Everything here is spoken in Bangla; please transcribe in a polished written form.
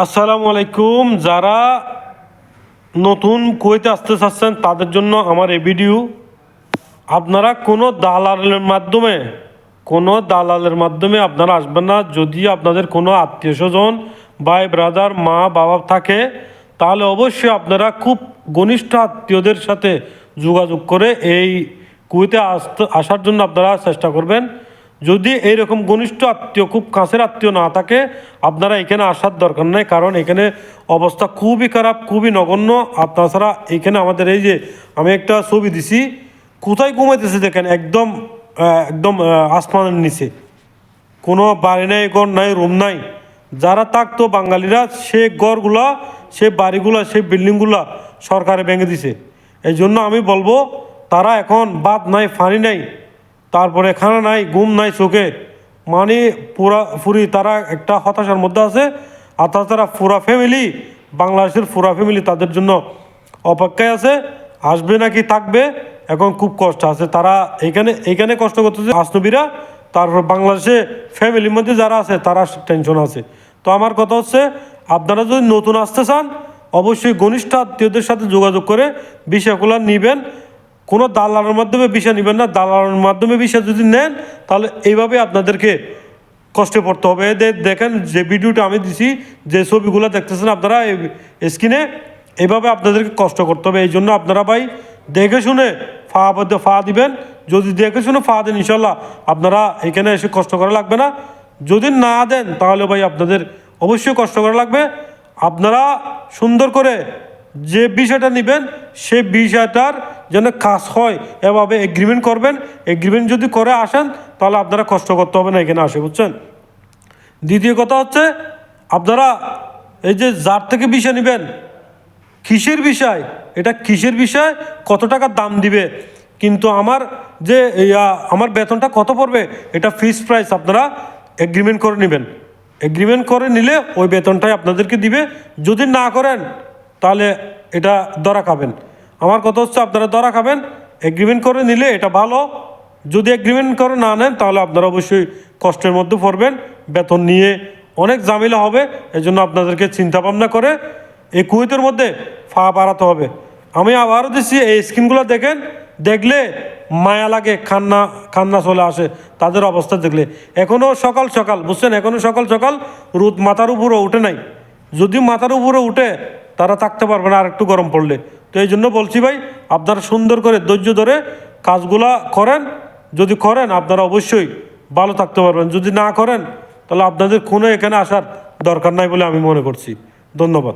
আসসালামু আলাইকুম। যারা নতুন কুয়েতে আসতে চাচ্ছেন তাদের জন্য আমার এই ভিডিও। আপনারা কোনো দালালের মাধ্যমে আপনারা আসবেন না। যদি আপনাদের কোনো আত্মীয় স্বজন, ভাই ব্রাদার, মা বাবা থাকে, তাহলে অবশ্যই আপনারা খুব ঘনিষ্ঠ আত্মীয়দের সাথে যোগাযোগ করে এই কুয়েতে আসার জন্য আপনারা চেষ্টা করবেন। যদি এইরকম ঘনিষ্ঠ আত্মীয়, খুব কাছের আত্মীয় না থাকে, আপনারা এখানে আসার দরকার নেই, কারণ এখানে অবস্থা খুবই খারাপ, খুবই নগণ্য। আর তাছাড়া এখানে আমাদের এই যে আমি একটা ছবি দিছি, কোথায় ঘুমাইতেছে দেখেন, একদম একদম আসমানের নিচে, কোনো বাড়ি নাই, ঘর নাই, রুম নাই। যারা থাকতো বাঙালিরা, সে ঘরগুলা, সে বাড়িগুলা, সেই বিল্ডিংগুলা সরকারে ভেঙে দিছে। এই জন্য আমি বলবো, তারা এখন ভাত নাই, পানি নাই, তারপরে খানা নাই, ঘুম নাই চোখে, মানে পুরি তারা একটা হতাশার মধ্যে আছে। আর তাছাড়া বাংলাদেশের পুরা ফ্যামিলি তাদের জন্য অপেক্ষায় আছে, আসবে নাকি থাকবে, এখন খুব কষ্ট আছে। তারা এইখানে কষ্ট করতেছে আজনবীরা, তারপর বাংলাদেশে ফ্যামিলির মধ্যে যারা আছে তারা টেনশন আছে। তো আমার কথা হচ্ছে, আপনারা যদি নতুন আসতে চান, অবশ্যই ঘনিষ্ঠ আত্মীয়দের সাথে যোগাযোগ করে বিষয়গুলো নেবেন। কোনো দালালের মাধ্যমে বিষয় নেবেন না। দালালের মাধ্যমে বিষয় যদি নেন, তাহলে এইভাবে আপনাদেরকে কষ্টে পড়তে হবে। দেখেন যে ভিডিওটা আমি দিছি, যে ছবিগুলো দেখতেছেন আপনারা স্ক্রিনে, এইভাবে আপনাদেরকে কষ্ট করতে হবে। এই জন্য আপনারা ভাই দেখে শুনে ফা দিবেন। যদি দেখে শুনে ফা দেন, ইনশাল্লাহ আপনারা এখানে এসে কষ্ট করা লাগবে না। যদি না দেন, তাহলে ভাই আপনাদের অবশ্যই কষ্ট করা লাগবে। আপনারা সুন্দর করে যে বিষয়টা নেবেন, সে বিষয়টার যেন কাজ হয়, এভাবে এগ্রিমেন্ট করবেন। এগ্রিমেন্ট যদি করে আসেন, তাহলে আপনারা কষ্ট করতে হবে না এখানে আসে, বুঝছেন। দ্বিতীয় কথা হচ্ছে, আপনারা এই যে যার থেকে বিষয় নেবেন, কিসের বিষয়, এটা কিসের বিষয়, কত টাকা দাম দিবে, কিন্তু আমার বেতনটা কত পড়বে, এটা ফিক্সড প্রাইস আপনারা এগ্রিমেন্ট করে নেবেন। এগ্রিমেন্ট করে নিলে ওই বেতনটাই আপনাদেরকে দিবে। যদি না করেন, তাহলে এটা ধরা খাবেন। আমার কথা হচ্ছে, আপনারা ধরা খাবেন। এগ্রিমেন্ট করে নিলে এটা ভালো। যদি এগ্রিমেন্ট করে না নেন, তাহলে আপনারা অবশ্যই কষ্টের মধ্যে পড়বেন। বেতন নিয়ে অনেক ঝামেলা হবে। এই জন্য আপনাদেরকে চিন্তা ভাবনা করে এই কুয়েতের মধ্যে বাড়াতে হবে। আমি আবারও দিচ্ছি, এই স্কিমগুলো দেখলে মায়া লাগে, কান্না চলে আসে তাদের অবস্থা দেখলে। এখনও সকাল সকাল, বুঝছেন, এখনও সকাল সকাল, রোদ মাথার উপরে উঠে নাই। যদি মাথার উপরে উঠে, তারা থাকতে পারবে না আর একটু গরম পড়লে। তো এই জন্য বলছি ভাই, আপনারা সুন্দর করে ধৈর্য ধরে কাজগুলা করেন। যদি করেন, আপনারা অবশ্যই ভালো থাকতে পারবেন। যদি না করেন, তাহলে আপনাদের কোনো এখানে আসার দরকার নাই বলে আমি মনে করছি। ধন্যবাদ।